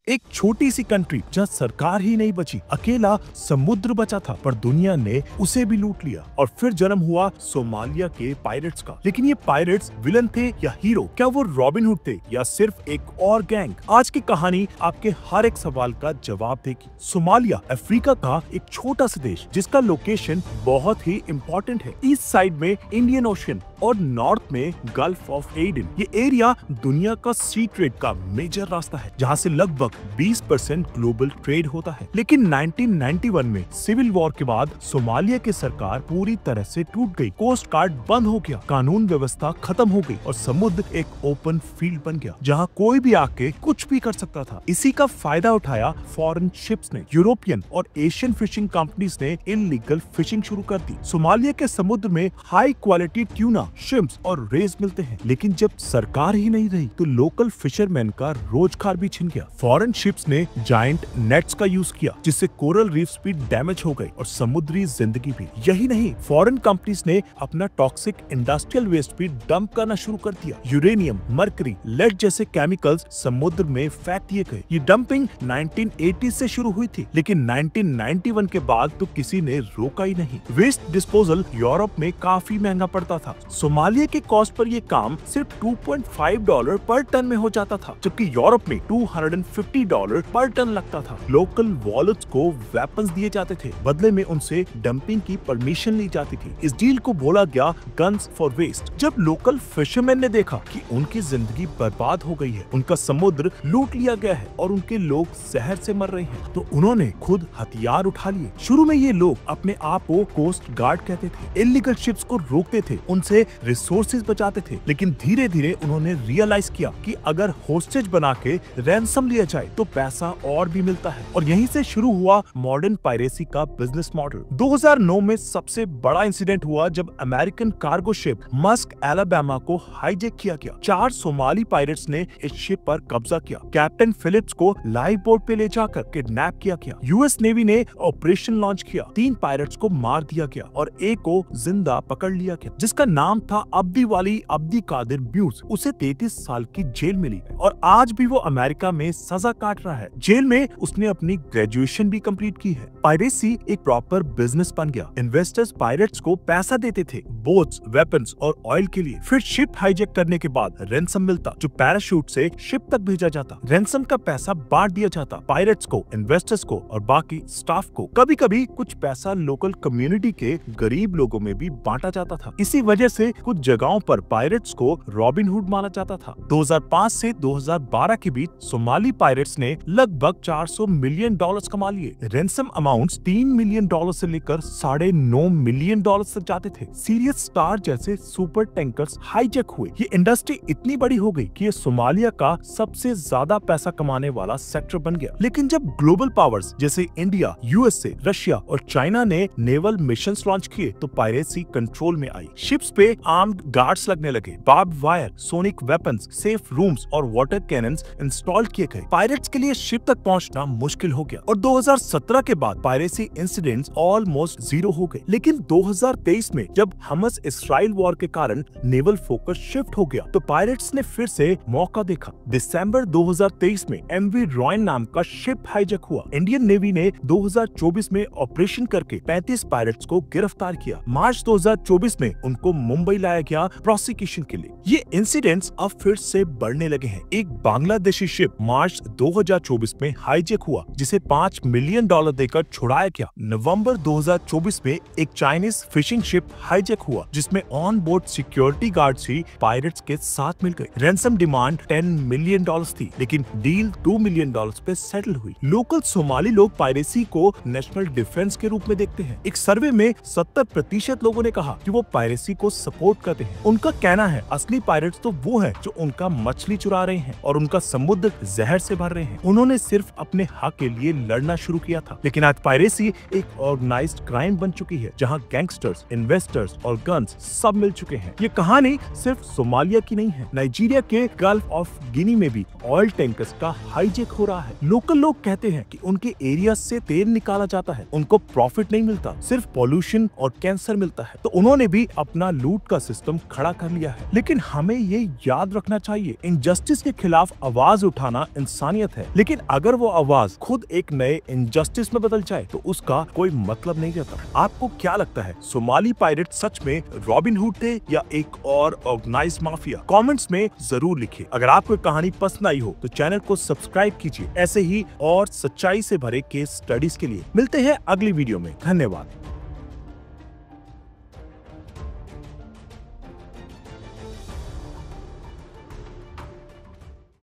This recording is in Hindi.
एक छोटी सी कंट्री जहाँ सरकार ही नहीं बची, अकेला समुद्र बचा था, पर दुनिया ने उसे भी लूट लिया। और फिर जन्म हुआ सोमालिया के पायरेट्स का। लेकिन ये पायरेट्स विलन थे या हीरो? क्या वो रॉबिन हुड थे या सिर्फ एक और गैंग? आज की कहानी आपके हर एक सवाल का जवाब देगी। सोमालिया अफ्रीका का एक छोटा सा देश जिसका लोकेशन बहुत ही इम्पोर्टेंट है। ईस्ट साइड में इंडियन ओशन और नॉर्थ में गल्फ ऑफ एडन। ये एरिया दुनिया का सी ट्रेड का मेजर रास्ता है, जहाँ से लगभग 20% ग्लोबल ट्रेड होता है। लेकिन 1991 में सिविल वॉर के बाद सोमालिया की सरकार पूरी तरह से टूट गई। कोस्ट गार्ड बंद हो गया, कानून व्यवस्था खत्म हो गई और समुद्र एक ओपन फील्ड बन गया जहाँ कोई भी आके कुछ भी कर सकता था। इसी का फायदा उठाया फॉरेन शिप्स ने। यूरोपियन और एशियन फिशिंग कंपनीज ने इनलीगल फिशिंग शुरू कर दी। सोमालिया के समुद्र में हाई क्वालिटी ट्यूना, शिम्स और रेस मिलते हैं। लेकिन जब सरकार ही नहीं रही तो लोकल फिशरमैन का रोजगार भी छिन गया। फॉरेन शिप्स ने जायंट नेट्स का यूज किया, जिससे कोरल रीफ्स भी डैमेज हो गए और समुद्री जिंदगी भी। यही नहीं, फॉरेन कंपनीज ने अपना टॉक्सिक इंडस्ट्रियल वेस्ट भी डंप करना शुरू कर दिया। यूरेनियम, मरकरी, लेड जैसे केमिकल्स समुद्र में फेंक दिए गए। ये डंपिंग 1980 से शुरू हुई थी, लेकिन 1991 के बाद तो किसी ने रोका ही नहीं। वेस्ट डिस्पोजल यूरोप में काफी महंगा पड़ता था। सोमालिया के कॉस्ट पर ये काम सिर्फ $2.5 पर टन में हो जाता था, जबकि यूरोप में $250 पर टन लगता था। लोकल वॉलेट्स को वेपन्स दिए जाते थे, बदले में उनसे डंपिंग की परमिशन ली जाती थी। इस डील को बोला गया गन्स फॉर वेस्ट। जब लोकल फिशरमैन ने देखा कि उनकी जिंदगी बर्बाद हो गई है, उनका समुद्र लूट लिया गया है और उनके लोग जहर से मर रहे हैं, तो उन्होंने खुद हथियार उठा लिए। शुरू में ये लोग अपने आप को कोस्ट गार्ड कहते थे, इल्लीगल शिप्स को रोकते थे, उनसे रिसोर्सेज बचाते थे। लेकिन धीरे धीरे उन्होंने रियलाइज किया कि अगर होस्टेज बना के रैंसम लिया जाए तो पैसा और भी मिलता है। और यहीं से शुरू हुआ मॉडर्न पायरेसी का बिजनेस मॉडल। 2009 में सबसे बड़ा इंसिडेंट हुआ जब American cargo ship Musk Alabama को हाईजैक किया गया। 4 सोमाली पायरेट्स ने इस शिप पर कब्जा किया। कैप्टन फिलिप्स को लाइफ बोट पे ले जाकर किडनैप किया गया। यूएस नेवी ने ऑपरेशन लॉन्च किया। 3 पायरेट्स को मार दिया गया और एक को जिंदा पकड़ लिया गया, जिसका नाम था अब्दी वाली अब्दी कादिर ब्यूज। उसे 33 साल की जेल मिली और आज भी वो अमेरिका में सजा काट रहा है। जेल में उसने अपनी ग्रेजुएशन भी कंप्लीट की है। पायरेसी एक प्रॉपर बिजनेस बन गया। इन्वेस्टर्स पायरेट्स को पैसा देते थे, बोट्स, वेपन्स और ऑयल के लिए। फिर शिप हाईजैक करने के बाद रैंसम मिलता, जो पैराशूट से शिप तक भेजा जाता। रैंसम का पैसा बांट दिया जाता, पायरेट्स को, इन्वेस्टर्स को और बाकी स्टाफ को। कभी कभी कुछ पैसा लोकल कम्युनिटी के गरीब लोगों में भी बांटा जाता था। इसी वजह से कुछ जगहों पर पायरेट्स को रॉबिन हुड माना जाता था। 2005 से 2012 के बीच सोमाली पायरेट्स ने लगभग $400 मिलियन कमा लिए। रैंसम अमाउंट्स $3 मिलियन से लेकर $9.5 मिलियन तक जाते थे। सीरियस स्टार जैसे सुपर टैंकर्स हाईजैक हुए। ये इंडस्ट्री इतनी बड़ी हो गई कि ये सोमालिया का सबसे ज्यादा पैसा कमाने वाला सेक्टर बन गया। लेकिन जब ग्लोबल पावर्स जैसे इंडिया, यूएसए, रशिया और चाइना ने नेवल मिशंस लॉन्च किए तो पायरेसी कंट्रोल में आई। शिप्स पे आर्म्ड गार्ड्स लगने लगे, barb wire, sonic weapons, safe rooms और वाटर कैनन्स इंस्टॉल किए गए। पायरेट्स के लिए शिप तक पहुंचना मुश्किल हो गया और 2017 के बाद पायरेसी इंसिडेंट्स ऑलमोस्ट जीरो हो गए। लेकिन 2023 में जब हमस इसराइल वॉर के कारण नेवल फोकस शिफ्ट हो गया तो पायरेट्स ने फिर से मौका देखा। दिसंबर 2023 में एमवी रॉयन नाम का शिप हाईजैक हुआ। इंडियन नेवी ने 2024 में ऑपरेशन करके 35 पायरेट्स को गिरफ्तार किया। मार्च 2024 में उनको मुंबई लाया गया प्रोसिक्यूशन के लिए। ये इंसिडेंट्स अब फिर से बढ़ने लगे हैं। एक बांग्लादेशी शिप मार्च 2024 में हाईजैक हुआ, जिसे $5 मिलियन देकर छुड़ाया गया। नवंबर 2024 में एक चाइनीज फिशिंग शिप हाईजैक हुआ, जिसमें on board security guards he pirates के साथ मिल गए। रैंसम डिमांड $10 मिलियन थी, लेकिन डील $2 मिलियन पे सेटल हुई। लोकल सोमाली लोग पायरेसी को नेशनल डिफेंस के रूप में देखते हैं। एक सर्वे में 70% लोगों ने कहा कि वो पायरेसी को सपोर्ट करते हैं। उनका कहना है असली पायरेट्स तो वो है जो उनका मछली चुरा रहे हैं और उनका समुद्र जहर से भर रहे हैं। उन्होंने सिर्फ अपने हक के लिए लड़ना शुरू किया था। लेकिन आज पायरेसी एक ऑर्गेनाइज्ड क्राइम बन चुकी है, जहां गैंगस्टर्स, इन्वेस्टर्स और गन्स सब मिल चुके हैं। ये कहानी सिर्फ सोमालिया की नहीं है। नाइजीरिया के गल्फ ऑफ गिनी में भी ऑयल टैंकर्स का हाईजैक हो रहा है। लोकल लोग कहते हैं कि उनके एरिया से तेल निकाला जाता है, उनको प्रॉफिट नहीं मिलता, सिर्फ पॉल्यूशन और कैंसर मिलता है। तो उन्होंने भी अपना लूट लूट का सिस्टम खड़ा कर लिया है। लेकिन हमें ये याद रखना चाहिए, इनजस्टिस के खिलाफ आवाज उठाना इंसानियत है, लेकिन अगर वो आवाज खुद एक नए इनजस्टिस में बदल जाए तो उसका कोई मतलब नहीं रहता। आपको क्या लगता है, सोमाली पायरेट सच में रॉबिन हुड थे या एक और ऑर्गेनाइज्ड माफिया? कमेंट्स में जरूर लिखिए। अगर आपको कहानी पसंद आई हो तो चैनल को सब्सक्राइब कीजिए। ऐसे ही और सच्चाई से भरे केस स्टडीज के लिए मिलते हैं अगली वीडियो में। धन्यवाद।